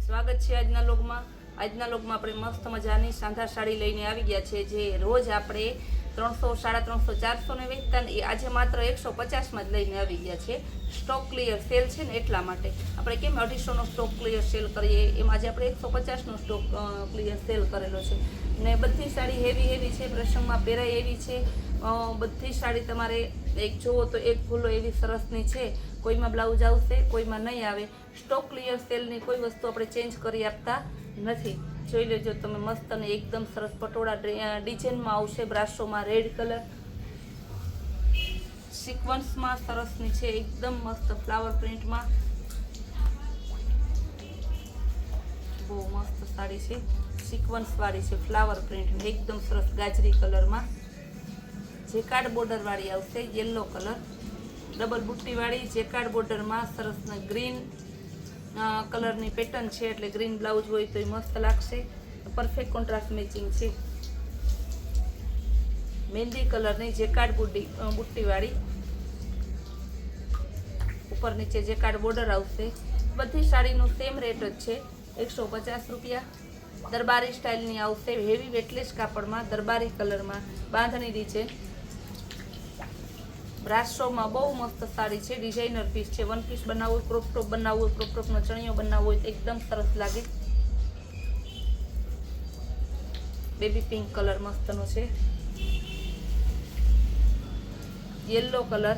સ્વાગત છે આજના લોગમાં આપણે મસ્ત મજાની શાનદાર સાડી લઈને આવી ગયા છે જે રોજ આપણે 300, 350, 400 ને વેચતા ને આજે માત્ર 150 માં જ લઈને આવી ગયા છે। સ્ટોક ક્લિયર સેલ છે ને એટલા માટે આપણે કેમ 250 નો સ્ટોક ક્લિયર સેલ કરીએ એમ આજે આપણે 150 નો સ્ટોક ક્લિયર સેલ કરેલો છે ને બધી સાડી હેવી છે, પ્રસંગમાં પહેરાય એવી છે। બધી સાડી તમારે એક જોવો તો એક ભૂલો એવી સરસની છે। કોઈમાં બ્લાઉઝ આવશે, કોઈમાં નહીં આવે। સ્ટોક ક્લિયર સેલની કોઈ વસ્તુ આપણે ચેન્જ કરી આપતા નથી। જોઈ લેજો તમે, મસ્ત અને એકદમ સરસ પટોળા ડિઝાઇનમાં આવશે। બ્રાસોમાં રેડ કલર સિક્વન્સમાં સરસની છે, એકદમ મસ્ત ફ્લાવર પ્રિન્ટમાં બહુ મસ્ત સાડી છે। સિક્વન્સ વાળી છે, ફ્લાવર પ્રિન્ટ એકદમ સરસ ગાજરી કલરમાં જેકાર્ડ બોર્ડર વાળી આવશે। યેલો કલર ડબલ બુટ્ટી વાળી જેકાર્ડ બોર્ડરમાં સરસ ગ્રીન કલરની પેટર્ન છે એટલે ગ્રીન બ્લાઉઝ હોય તો મસ્ત લાગશે। પરફેક્ટ કોન્ટ્રાસ્ટ મેચિંગ છે। મહેંદી કલરની જેકાર્ડ બુટ્ટી વાળી ઉપર નીચે જેકાર્ડ બોર્ડર આવશે। બધી સાડીનું સેમ રેટ જ છે, 150 રૂપિયા। દરબારી સ્ટાઇલની આવશે, હેવી વેટલેસ કાપડમાં દરબારી કલરમાં બાંધણી ડિઝાઇન। બ્રાસોમાં બહુ મસ્ત સાડી છે, ડિઝાઇનર પીસ છે। વન પીસ બનાવવું, ક્રોપ ટોપ બનાવવું, ક્રોપ ટોપનો ચણિયો બનાવવો હોય તો એકદમ સરસ લાગે। બેબી પિંક કલર મસ્તનો છે, યેલો કલર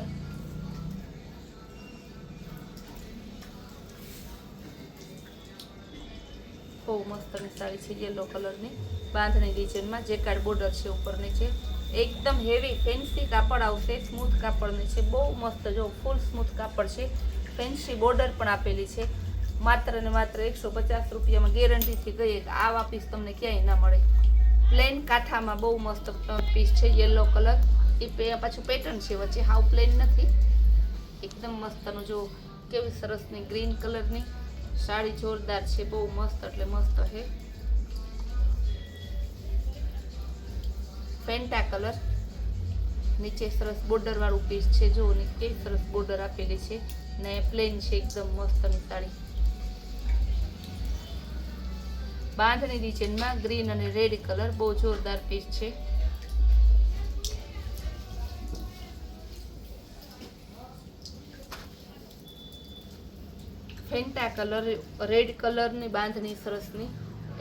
બહુ મસ્તની સાડી છે, યેલો કલરની બાંધણી ડિઝાઇનમાં જેકાર્ડ બોર્ડર છે ઉપર નીચે। એકદમ હેવી ફેન્સી કાપડ આવશે, સ્મૂથ કાપડની છે, બહુ મસ્ત જો ફૂલ સ્મૂથ કાપડ છે। ફેન્સી બોર્ડર પણ આપેલી છે। માત્ર ને માત્ર 150 રૂપિયામાં ગેરંટીથી કહીએ કે આવા પીસ તમને ક્યાંય ના મળે। પ્લેન કાંઠામાં બહુ મસ્ત પીસ છે, યેલો કલર એ પાછું પેટર્ન છે વચ્ચે, હાવ પ્લેન નથી, એકદમ મસ્તનું જો કેવી સરસની ગ્રીન કલરની સાડી જોરદાર છે, બહુ મસ્ત એટલે મસ્ત છે। ફેન્ટા કલર નીચે સરસ બોર્ડર વાળું પીસ છે, જો કેવી સરસ બોર્ડર આપેલી છે ને પ્લેન છે, એકદમ મસ્તની સાડી। બાંધણી ડિઝાઇનમાં ગ્રીન અને રેડ કલર બહુ જોરદાર પીસ છે। ફેન્ટા કલર રેડ કલરની બાંધણી સરસની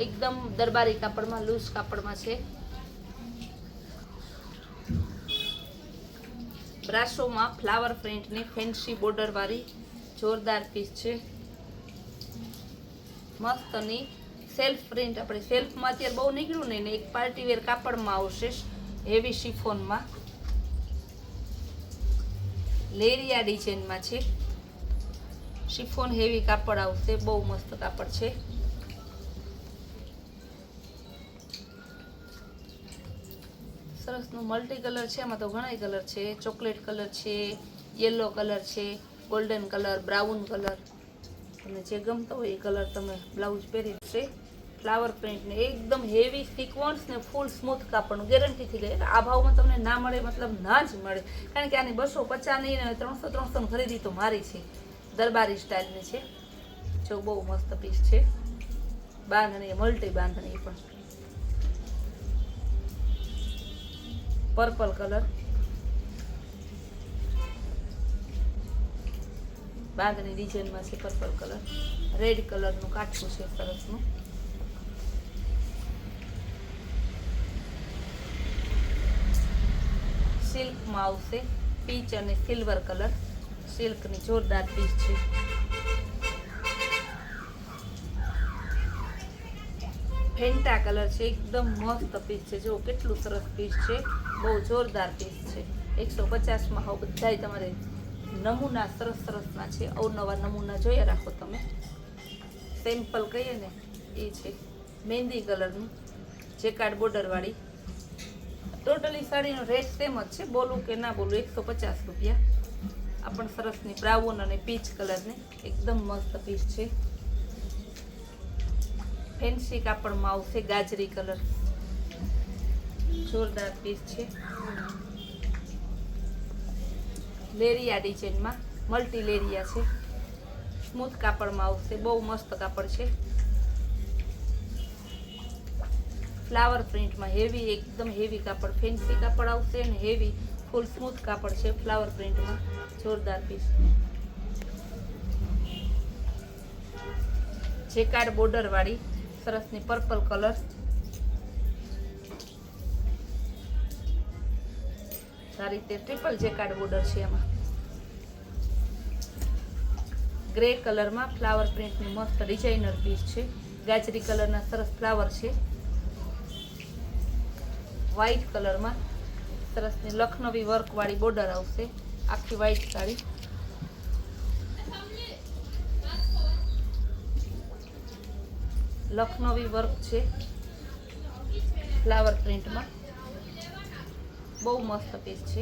એકદમ દરબારી કાપડમાં લૂઝ કાપડમાં છે। બ્રાસોમાં ફ્લાવર પ્રિન્ટની ફેન્સી બોર્ડર વાળી જોરદાર પીસ છે। મસ્તની સેલ્ફ પ્રિન્ટ, આપણે સેલ્ફમાં અત્યારે બહુ નીકળ્યું નહીં ને એક પાર્ટી વેર કાપડમાં આવશે, હેવી શિફોનમાં લેરિયા ડિઝાઇનમાં છે। શિફોન હેવી કાપડ આવશે, બહુ મસ્ત કાપડ છે। સરસનું મલ્ટી કલર છે, આમાં તો ઘણા કલર છે, ચોકલેટ કલર છે, યેલો કલર છે, ગોલ્ડન કલર, બ્રાઉન કલર, તમને જે ગમતો હોય એ કલર તમે બ્લાઉઝ પહેરી છે। ફ્લાવર પ્રિન્ટ ને એકદમ હેવી સિક્વન્સ ને ફૂલ સ્મૂથ કાપડનું ગેરંટીથી ગઈ, આ ભાવમાં તમને ના મળે મતલબ ના જ મળે, કારણ કે આની 250 નહીં ને 300 ખરીદી તો મારી છે। દરબારી સ્ટાઇલની છે, જો બહુ મસ્ત પીસ છે। બાંધણી મલ્ટી બાંધણી પણ પર્પલ કલર બાંધણી ડિઝાઇનમાં છે, પર્પલ કલર રેડ કલરનું કાઠું છે સરસનું। સિલ્કમાં આવશે, પીચ અને સિલ્વર કલર સિલ્કની જોરદાર પીસ છે। ફેન્ટા કલર છે, એકદમ મસ્ત પીસ છે, જો કેટલું સરસ પીસ છે, બહુ જોરદાર પીસ છે। 150માં હાવ બધાય તમારે નમૂના સરસના છે, અવનવા નમૂના જોયા રાખો તમે। સેમ્પલ કહીએ ને એ છે, મહેંદી કલરનું જેકાર્ડ બોર્ડર વાળી। ટોટલી સાડીનો રેટ સેમ જ છે, બોલું કે ના બોલું 150 રૂપિયા। આ પણ સરસની બ્રાઉન અને પીચ કલરની એકદમ મસ્ત પીસ છે। ફેન્સી કાપડમાં આવશે, ગાજરી કલર જોરદાર પીસ છે। લેરિયા ડિઝાઇનમાં મલ્ટી લેરિયા છે, સ્મૂથ કાપડમાં આવશે, બહુ મસ્ત કાપડ છે। ફ્લાવર પ્રિન્ટમાં હેવી, એકદમ હેવી કાપડ, ફેન્સી કાપડ આવશે અને હેવી ફૂલ સ્મૂથ કાપડ છે ફ્લાવર પ્રિન્ટમાં. જોરદાર પીસ. જેકાર્ડ બોર્ડર વાળી સરસની પર્પલ કલર. આ રીતે ટ્રિપલ જેકાર્ડ બોર્ડર છે એમાં. ગ્રે કલરમાં ફ્લાવર પ્રિન્ટની મસ્ત ડિઝાઇનર પીસ છે. ગાજરી કલરના સરસ ફ્લાવર છે. વ્હાઈટ કલરમાં સરસની લખનવી વર્ક વાળી બોર્ડર આવશે. આખી વ્હાઈટ સાડી. લખનવી વર્ક છે ફ્લાવર પ્રિન્ટમાં. બહુ મસ્ત પીસ છે.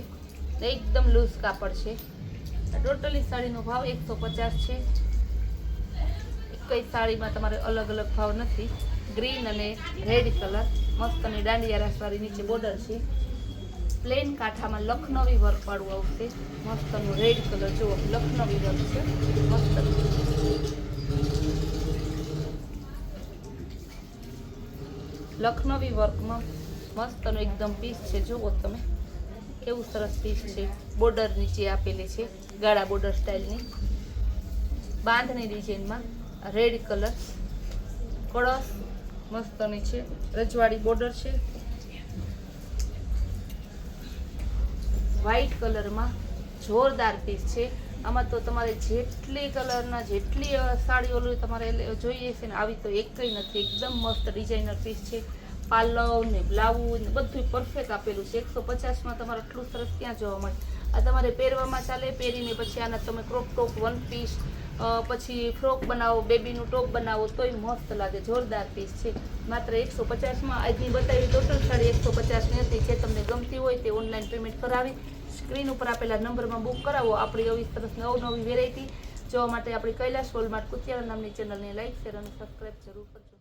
એકદમ લૂઝ કાપડ છે. ટોટલી સાડીનો ભાવ 150 છે. કઈ સાડીમાં તમારે અલગ અલગ ભાવ નથી. ગ્રીન અને રેડ કલર મસ્તની દાંડિયા રાસવાળી નીચે બોર્ડર છે. પ્લેન કાંઠામાં લખનવી વર્ક વાળું આવશે. મસ્તનું રેડ કલર જુઓ, લખનવી વર્ક છે મસ્ત. લખનવી વર્કમાં મસ્તનો એકદમ પીસ છે. જુઓ તમે કેવું સરસ પીસ છે. બોર્ડર નીચે આપેલી છે ગાળા બોર્ડર સ્ટાઇલની. બાંધની ડિઝાઇનમાં રેડ કલર કળશ મસ્તની છે. રજવાડી બોર્ડર છે. વ્હાઈટ કલરમાં જોરદાર પીસ છે. આમાં તો તમારે જેટલી કલરના જેટલી સાડીઓ તમારે જોઈએ છે ને આવી તો એકઈ નથી. એકદમ મસ્ત ડિઝાઇનર પીસ છે. પાલવ ને બ્લાઉઝ ને બધું પરફેક્ટ આપેલું છે. 150માં તમારે એટલું સરસ ક્યાં જોવા મળે. આ તમારે પહેરવામાં ચાલે. પહેરીને પછી આના તમે ક્રોપ ટોપ, વન પીસ, પછી ફ્રોક બનાવો, બેબીનું ટોપ બનાવો તોય મસ્ત લાગે. જોરદાર પીસ છે. માત્ર 150માં આજની બતાવી ટોટલ સાડી 150ની હતી. જે તમને ગમતી હોય તે ઓનલાઈન પેમેન્ટ કરાવી સ્ક્રીન ઉપર આપેલા નંબરમાં બુક કરાવો. આપણી આવી સરસ નવી વેરાયટી જોવા માટે આપણી કૈલાશ વોલમાર્ટ કુતિયાણા નામની ચેનલને લાઈક, શેર અને સબસ્ક્રાઈબ જરૂર કરજો.